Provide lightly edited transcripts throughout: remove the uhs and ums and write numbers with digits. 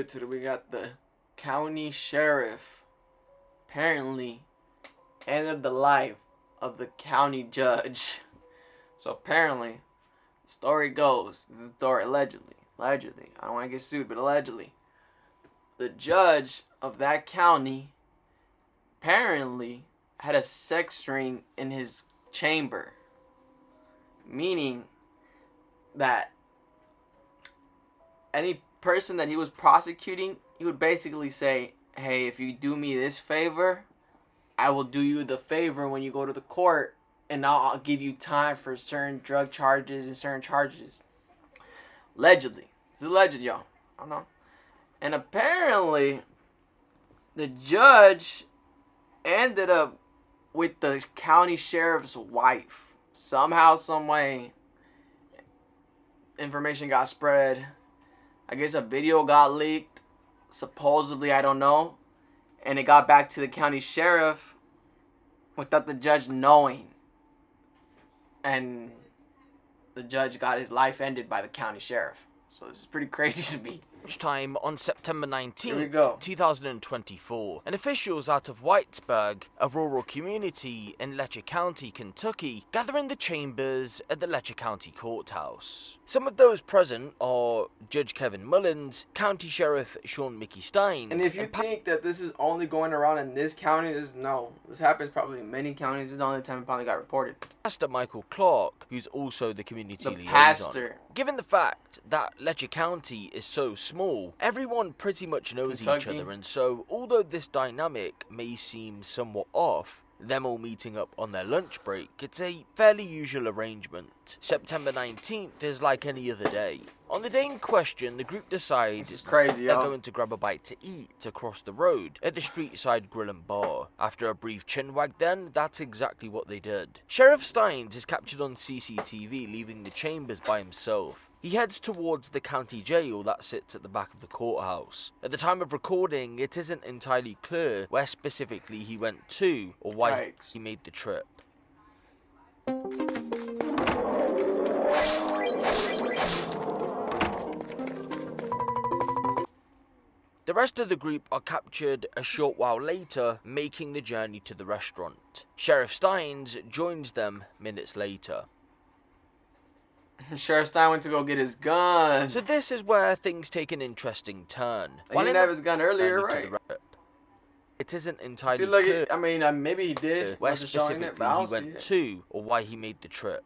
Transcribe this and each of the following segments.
to we got the county sheriff apparently ended the life of the county judge. So apparently, the story goes, this is the story allegedly, I don't want to get sued, but allegedly, the judge of that county apparently had a sex ring in his chamber, meaning that any person that he was prosecuting, he would basically say, hey, if you do me this favor, I will do you the favor when you go to the court, and I'll give you time for certain drug charges and certain charges. Allegedly. This is alleged, y'all. I don't know. And apparently, the judge ended up with the county sheriff's wife. Somehow, some way, information got spread. I guess a video got leaked. Supposedly, I don't know. And it got back to the county sheriff without the judge knowing. And the judge got his life ended by the county sheriff. So this is pretty crazy to me. Time on September Here we 19th, go. 2024, and officials out of Whitesburg, a rural community in Letcher County, Kentucky, gather in the chambers at the Letcher County Courthouse. Some of those present are Judge Kevin Mullins, County Sheriff Sean Mickey Steins, And if you think that this is only going around in this county, this happens probably in many counties. This is the only time it probably got reported. Pastor Michael Clark, who's also the community The liaison. pastor. Given the fact that Letcher County is so small, everyone pretty much knows each Kentucky. other, and so although this dynamic may seem somewhat off, them all meeting up on their lunch break, it's a fairly usual arrangement. September 19th is like any other day. On the day in question, the group decides This is crazy, they're y'all. going to grab a bite to eat across the road at the Streetside Grill and Bar. After a brief chinwag then, that's exactly what they did. Sheriff Steins is captured on CCTV leaving the chambers by himself. He heads towards the county jail that sits at the back of the courthouse. At the time of recording, it isn't entirely clear where specifically he went to or why Yikes. he made the trip. The rest of the group are captured a short while later, making the journey to the restaurant. Sheriff Steins joins them minutes later. Sheriff Stein went to go get his gun. So this is where things take an interesting turn. He didn't have his gun earlier, journey to right? the trip, it isn't entirely See, look, clear maybe he did. where Wasn't showing specifically it, but I he don't see went it. to or why he made the trip.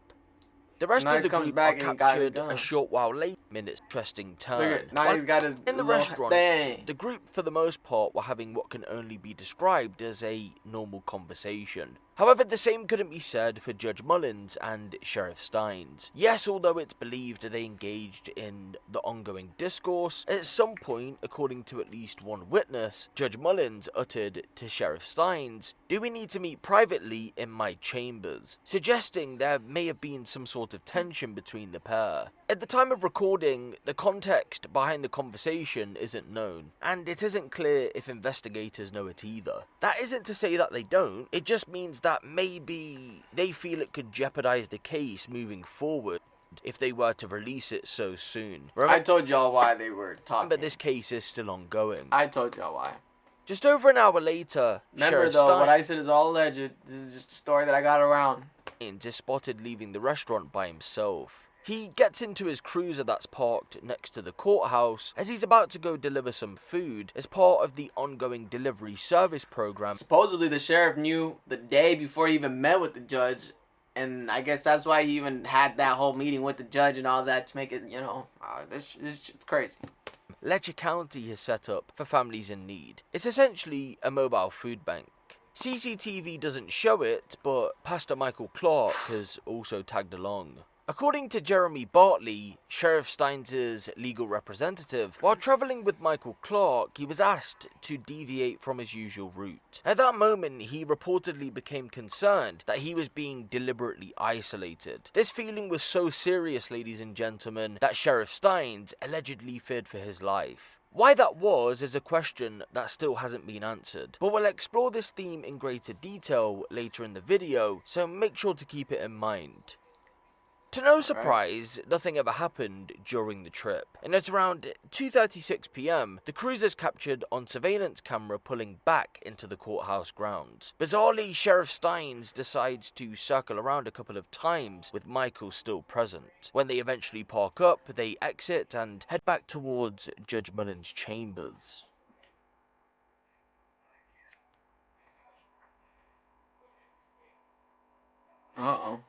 The rest Now of the he comes group back are and got his captured gun. a short while later. Minutes interesting turn. Look at, now While he's got his in the little restaurant, thing. the group for the most part were having what can only be described as a normal conversation. However, the same couldn't be said for Judge Mullins and Sheriff Steins. Yes, although it's believed they engaged in the ongoing discourse, at some point, according to at least one witness, Judge Mullins uttered to Sheriff Steins, "Do we need to meet privately in my chambers?" suggesting there may have been some sort of tension between the pair. At the time of recording, the context behind the conversation isn't known, and it isn't clear if investigators know it either. That isn't to say that they don't, it just means that maybe they feel it could jeopardize the case moving forward if they were to release it so soon. I told y'all why they were talking. But this case is still ongoing. I told y'all why. Just over an hour later, Remember Sheriff though, what I said is all alleged. This is just a story that I got around. Steins is spotted leaving the restaurant by himself. He gets into his cruiser that's parked next to the courthouse as he's about to go deliver some food as part of the ongoing delivery service program. Supposedly the sheriff knew the day before he even met with the judge, and I guess that's why he even had that whole meeting with the judge and all that to make it, this shit's crazy. Letcher County has set up for families in need. It's essentially a mobile food bank. CCTV doesn't show it, but Pastor Michael Clark has also tagged along. According to Jeremy Bartley, Sheriff Steins' legal representative, while travelling with Michael Clark, he was asked to deviate from his usual route. At that moment, he reportedly became concerned that he was being deliberately isolated. This feeling was so serious, ladies and gentlemen, that Sheriff Steins allegedly feared for his life. Why that was is a question that still hasn't been answered, but we'll explore this theme in greater detail later in the video, so make sure to keep it in mind. To no surprise, nothing ever happened during the trip, and at around 2:36 p.m, the cruiser's captured on surveillance camera pulling back into the courthouse grounds. Bizarrely, Sheriff Steins decides to circle around a couple of times with Michael still present. When they eventually park up, they exit and head back towards Judge Mullins' chambers. Uh-oh.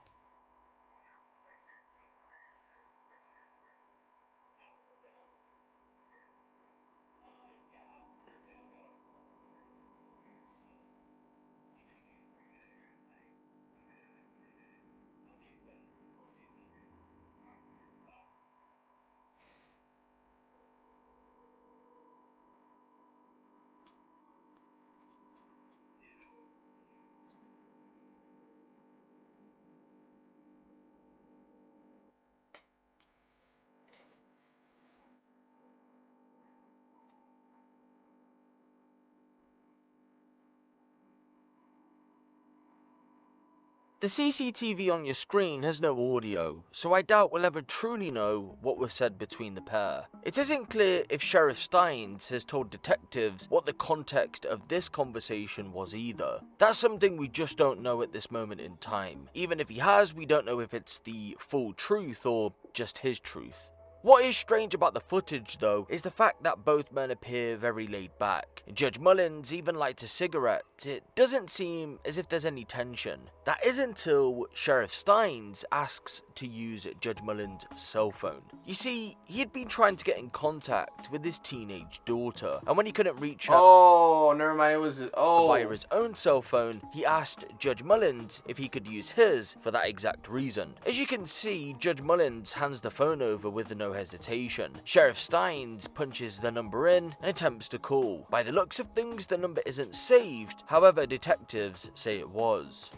The CCTV on your screen has no audio, so I doubt we'll ever truly know what was said between the pair. It isn't clear if Sheriff Steins has told detectives what the context of this conversation was either. That's something we just don't know at this moment in time. Even if he has, we don't know if it's the full truth or just his truth. What is strange about the footage, though, is the fact that both men appear very laid back. Judge Mullins even lights a cigarette. It doesn't seem as if there's any tension. That is until Sheriff Steins asks to use Judge Mullins' cell phone. You see, he had been trying to get in contact with his teenage daughter, and when he couldn't reach her Never mind. It was via his own cell phone, he asked Judge Mullins if he could use his for that exact reason. As you can see, Judge Mullins hands the phone over with no hesitation. Sheriff Steins punches the number in and attempts to call. By the looks of things, the number isn't saved. However, detectives say it was.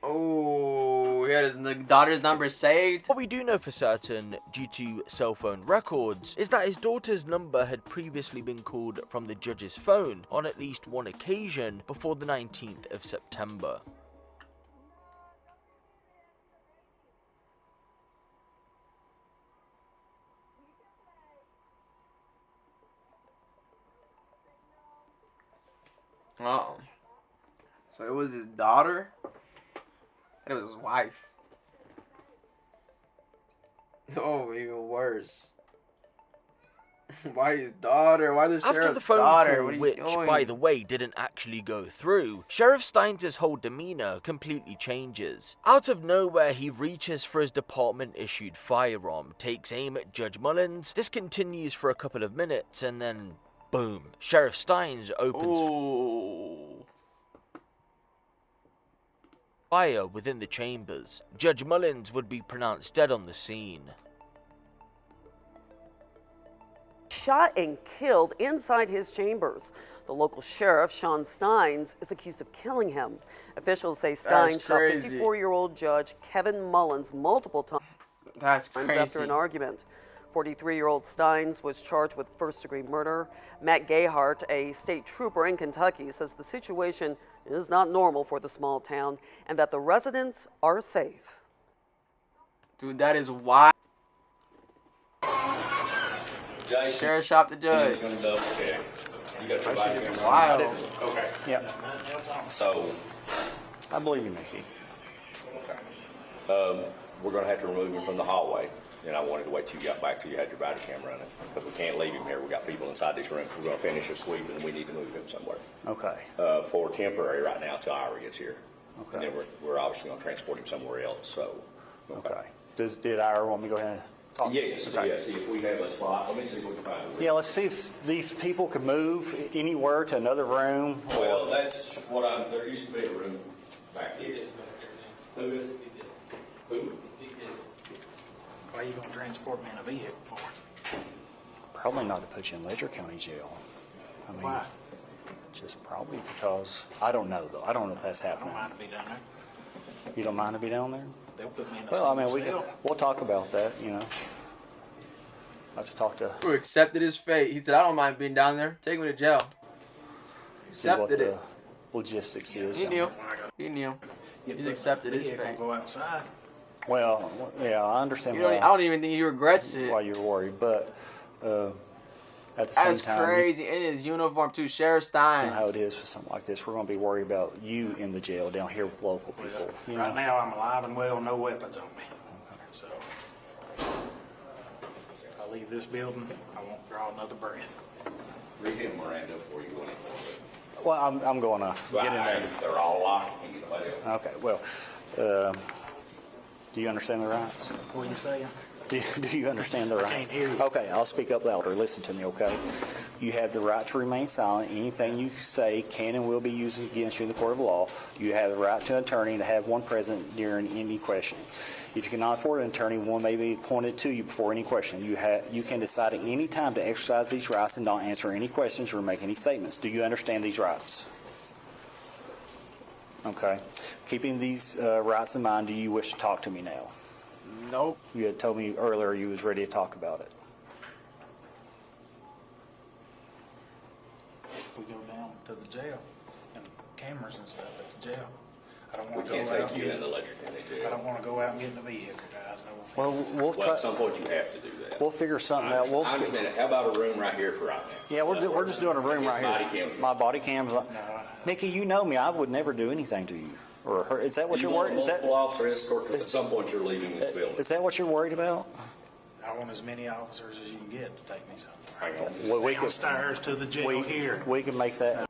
Oh, he had his daughter's number saved. What we do know for certain, due to cell phone records, is that his daughter's number had previously been called from the judge's phone on at least one occasion before the 19th of September. Oh. So it was his daughter? And it was his wife. Oh, even worse. Why his daughter? Why the After sheriff's the phone daughter? call, What are you which, doing? by the way, didn't actually go through, Sheriff Steins' whole demeanor completely changes. Out of nowhere, he reaches for his department-issued firearm, takes aim at Judge Mullins. This continues for a couple of minutes, and then boom. Sheriff Steins opens fire within the chambers. Judge Mullins would be pronounced dead on the scene. Shot and killed inside his chambers. The local sheriff, Sean Steins, is accused of killing him. Officials say Steins shot 54-year-old Judge Kevin Mullins multiple times after an argument. 43-year-old Steins was charged with first-degree murder. Matt Gayhart, a state trooper in Kentucky, says the situation is not normal for the small town and that the residents are safe. Dude, that is wild. Jason, Sheriff shot the judge. he's gonna double check. You got your That body shit is camera? wild. Okay. Yeah, So, I believe you, Mickey. okay. We're gonna have to remove him from the hallway. And I wanted to wait till you got back till you had your body cam running. Because we can't leave him here. We got people inside this room. We're gonna finish a sweep and we need to move him somewhere. Okay. For temporary right now till Ira gets here. Okay. And then we're obviously gonna transport him somewhere else, so. Okay. Did Ira want me to go ahead and talk? Yes, Okay. yes, if we have a spot, let me see if we can find a room. Yeah, let's see if these people could move anywhere to another room. Well, that's what there used to be a room back here. Who is it? Who? Why are you gonna transport me in a vehicle for? Probably not to put you in Ledger County Jail. I mean, Why? just probably because, I don't know though. I don't know if that's I don't happening. mind to be down there. You don't mind to be down there? They'll put me in a Well, I mean, single cell. we'll talk about that, you know. I have to talk to, Who accepted his fate. He said, I don't mind being down there. Take me to jail. see what Accepted the it. logistics is. He knew. He knew. You He's put accepted me his in a vehicle, fate. Go outside. Well, yeah, I understand I don't even think he regrets it. why you're worried, but at the That's same time, crazy. In his uniform too, Sheriff you know Steins. how it is with something like this. We're going to be worried about you in the jail down here with local people. You Right know? now, I'm alive and well, no weapons on me. So, if I leave this building, I won't draw another breath. Read him Miranda before you go any Well, I'm going to get in there. They're all locked. You can let it. Okay, well, do you understand the rights? What are you saying? Do you understand the rights? can't hear you. Okay, I'll speak up louder. Listen to me, okay? You have the right to remain silent. Anything you say can and will be used against you in the court of law. You have the right to an attorney and to have one present during any questioning. If you cannot afford an attorney, one may be appointed to you before any question. You can decide at any time to exercise these rights and not answer any questions or make any statements. Do you understand these rights? Okay. Keeping these rights in mind, do you wish to talk to me now? Nope. You had told me earlier you was ready to talk about it. We go down to the jail and cameras and stuff at the jail. I don't We want to can't go out take you and in the get, Ledger County I jail. don't want to go out and get in the vehicle, guys. No offense. Well, we'll Well, try. at some point you have to do that. We'll figure something out. I understand it. How about a room right here for right now? Yeah, we're just doing a room right Body here. cam. My body cam's. Nikki, you know me. I would never do anything to you or her. Is that what You you're want worried? a Is that multiple officer escort? Because at some point you're leaving this building. is that what you're worried about? I want as many officers as you can get to take me somewhere. Hang on. Well, we Downstairs to the jail here. we can make that.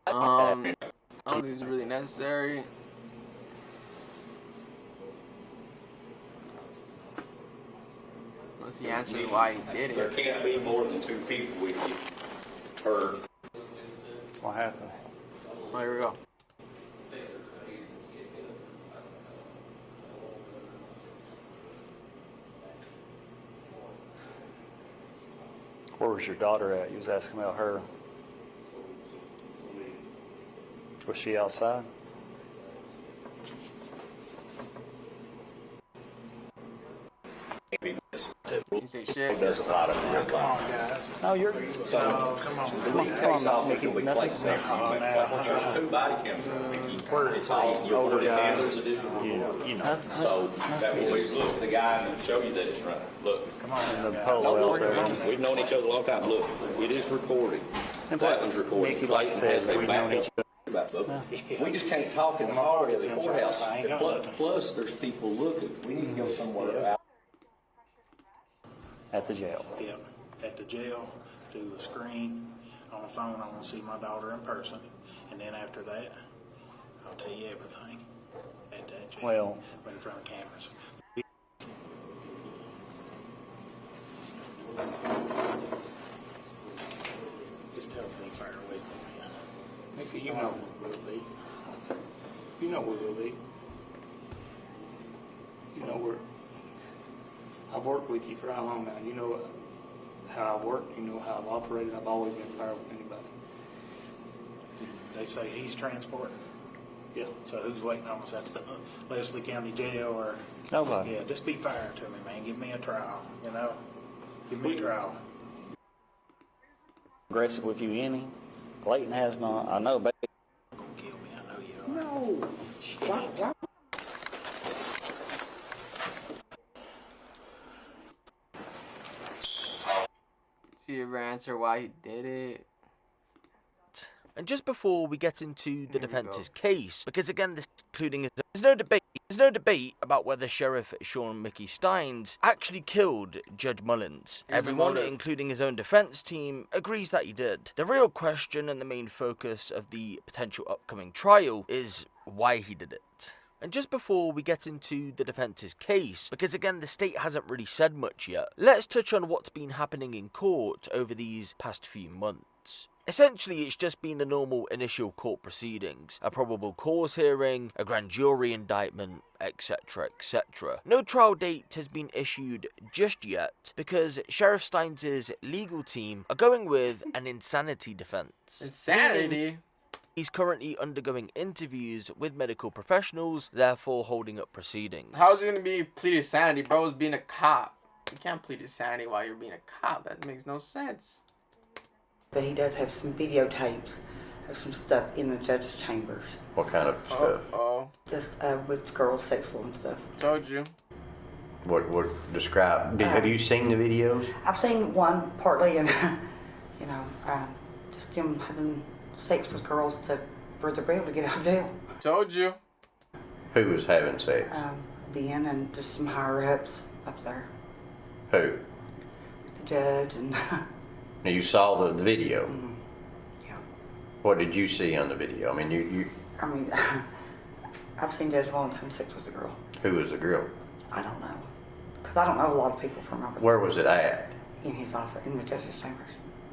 I don't think it's really necessary. Unless he answers why he did There it. can't be more than 2 people with you per. What happened? Oh, here we go. Where was your daughter at? You was asking about her. Was she outside? He say shit. Doesn't apply to real Come life. on, guys. No, you're. Oh, come on. Come on, Officer Nikki. will be Nothing. placed there. There's 2 body cameras. It's all you're Older going to guys. answer to do. You know. So that will always look at the guy and show you that it's running. Look. Come on. The polo out there. We've known each other a long time. Look, it is recorded. And That one's recorded. Nikki, like I said, we've known each other. We just can't talk in the hallway of the courthouse. Plus, there's people looking. We need to go somewhere out. At the jail. Yep. At the jail, through the screen, on the phone, I want to see my daughter in person. And then after that, I'll tell you everything at that jail. Well- in front of cameras. Just tell me fire away from me. Nikki, you know where we'll be. You know where we'll be. You know where. I've worked with you for how long now? You know how I've worked. You know how I've operated. I've always been fair with anybody. They say he's transporting. Yeah. So who's waiting on us? That's the Leslie County Jail or... Nobody. Yeah, just be fair to me, man. Give me a trial, you know? Give me a trial. Aggressive with you any? Clayton has not. I know, baby. You're gonna kill me. I know you are. No. Why? She ever answer why he did it? And just before we get into the Here we defence's go. case, because again, this including there's no debate about whether Sheriff Sean Mickey Steins actually killed Judge Mullins. Here's the Everyone, motive. including his own defense team, agrees that he did. The real question and the main focus of the potential upcoming trial is why he did it. And just before we get into the defence's case, because again, the state hasn't really said much yet, let's touch on what's been happening in court over these past few months. Essentially, it's just been the normal initial court proceedings, a probable cause hearing, a grand jury indictment, etc, etc. No trial date has been issued just yet, because Sheriff Steins' legal team are going with an insanity defense. Insanity? He's currently undergoing interviews with medical professionals, therefore holding up proceedings. How's it gonna be plead insanity? Bro was being a cop. You can't plead insanity while you're being a cop. That makes no sense. But he does have some videotapes of some stuff in the judge's chambers. What kind of stuff? Oh, Just with girls, sexual and stuff. told you. What describe? Have you seen the videos? I've seen one partly, and just them having sex with girls for their bail to get out of jail. Told you. Who was having sex? Ben and just some higher ups up there. Who? The judge and. Now you saw the video. Mm-hmm. Yeah. What did you see on the video? I mean, you. I mean, I've seen Judge Mullins having sex with a girl. Who was the girl? I don't know, because I don't know a lot of people from over there. Where was it at? In his office, in the judge's chambers.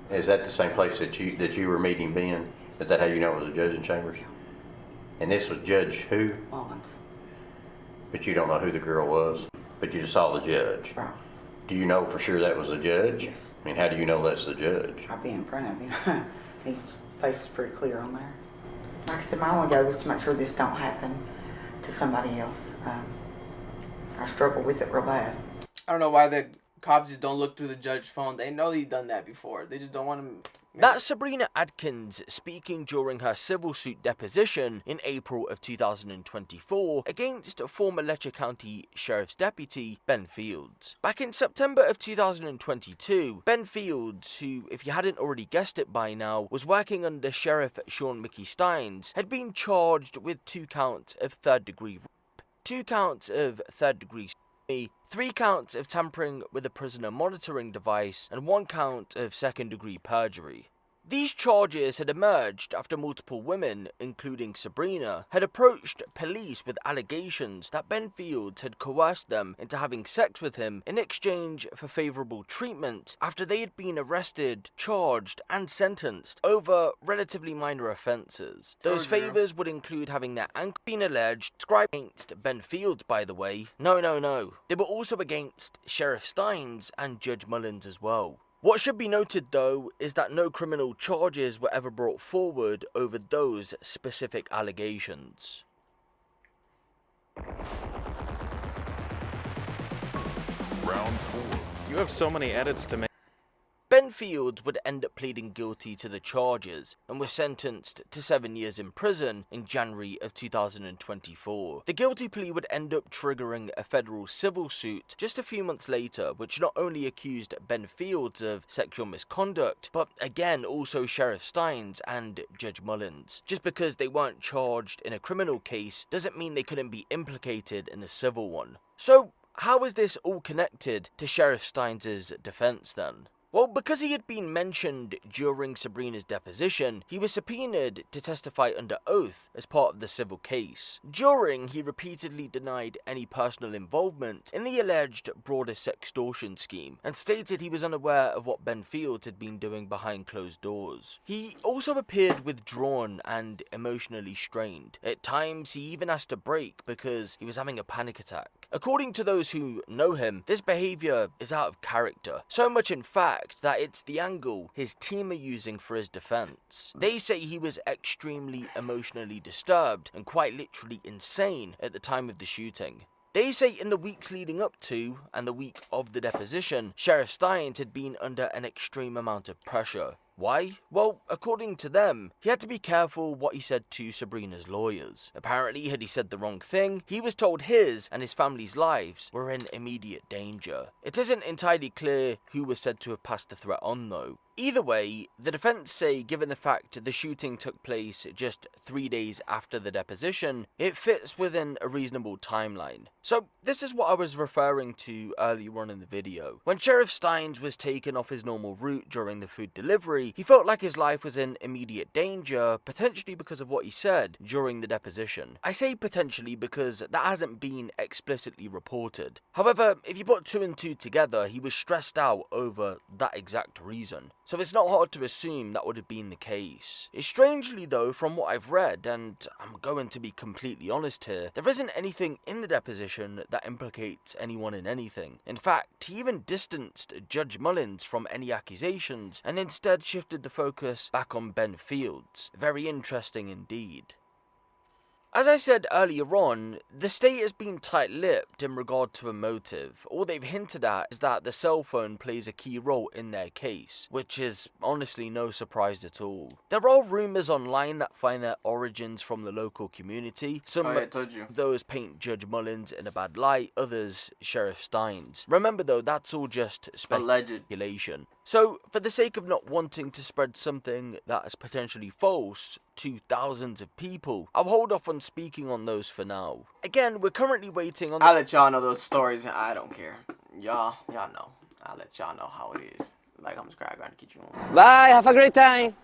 Is that the same place that you were meeting Ben? Is that how you know it was a judge in chambers? Yeah. And this was Judge who? Mullins. But you don't know who the girl was. But you just saw the judge. Right. Do you know for sure that was the judge? Yes. I mean, how do you know that's the judge? I've been in front of him. His face is pretty clear on there. Like I said, my only goal is to make sure this don't happen to somebody else. I struggle with it real bad. I don't know why the cops just don't look through the judge's phone. They know he's done that before. They just don't want him. That's Sabrina Adkins speaking during her civil suit deposition in April of 2024 against former Letcher County Sheriff's Deputy Ben Fields. Back in September of 2022, Ben Fields, who, if you hadn't already guessed it by now, was working under Sheriff Sean Mickey Steins, had been charged with 2 counts of third-degree rape, 2 counts of third-degree 3 counts of tampering with a prisoner monitoring device, and 1 count of second-degree perjury. These charges had emerged after multiple women, including Sabrina, had approached police with allegations that Ben Fields had coerced them into having sex with him in exchange for favourable treatment after they had been arrested, charged and sentenced over relatively minor offences. Those favours would include having their ankle been alleged described against Ben Fields, by the way. No. They were also against Sheriff Steins and Judge Mullins as well. What should be noted, though, is that no criminal charges were ever brought forward over those specific allegations. Round 4. You have so many edits to make. Ben Fields would end up pleading guilty to the charges and was sentenced to 7 years in prison in January of 2024. The guilty plea would end up triggering a federal civil suit just a few months later, which not only accused Ben Fields of sexual misconduct, but again also Sheriff Steins and Judge Mullins. Just because they weren't charged in a criminal case doesn't mean they couldn't be implicated in a civil one. So, how is this all connected to Sheriff Steins' defense then? Well, because he had been mentioned during Sabrina's deposition, he was subpoenaed to testify under oath as part of the civil case. During, he repeatedly denied any personal involvement in the alleged broader sextortion scheme and stated he was unaware of what Ben Fields had been doing behind closed doors. He also appeared withdrawn and emotionally strained. At times, he even asked to break because he was having a panic attack. According to those who know him, this behaviour is out of character. So much in fact that it's the angle his team are using for his defense. They say he was extremely emotionally disturbed and quite literally insane at the time of the shooting. They say in the weeks leading up to and the week of the deposition, Sheriff Steins had been under an extreme amount of pressure. Why? Well, according to them, he had to be careful what he said to Sabrina's lawyers. Apparently, had he said the wrong thing, he was told his and his family's lives were in immediate danger. It isn't entirely clear who was said to have passed the threat on, though. Either way, the defense say given the fact the shooting took place just 3 days after the deposition, it fits within a reasonable timeline. So this is what I was referring to earlier on in the video. When Sheriff Steins was taken off his normal route during the food delivery, he felt like his life was in immediate danger, potentially because of what he said during the deposition. I say potentially because that hasn't been explicitly reported. However, if you put 2 and 2 together, he was stressed out over that exact reason. So it's not hard to assume that would have been the case. Strangely though, from what I've read, and I'm going to be completely honest here, there isn't anything in the deposition that implicates anyone in anything. In fact, he even distanced Judge Mullins from any accusations and instead shifted the focus back on Ben Fields. Very interesting indeed. As I said earlier on, the state has been tight-lipped in regard to a motive. All they've hinted at is that the cell phone plays a key role in their case, which is honestly no surprise at all. There are rumours online that find their origins from the local community. Some of those paint Judge Mullins in a bad light, others Sheriff Stines. Remember though, that's all just speculation. So, for the sake of not wanting to spread something that is potentially false to thousands of people, I'll hold off on speaking on those for now. Again, we're currently waiting on... I'll let y'all know those stories, I don't care. Y'all know. I'll let y'all know how it is. Like, I'm subscribed, to keep you on. Bye, have a great time.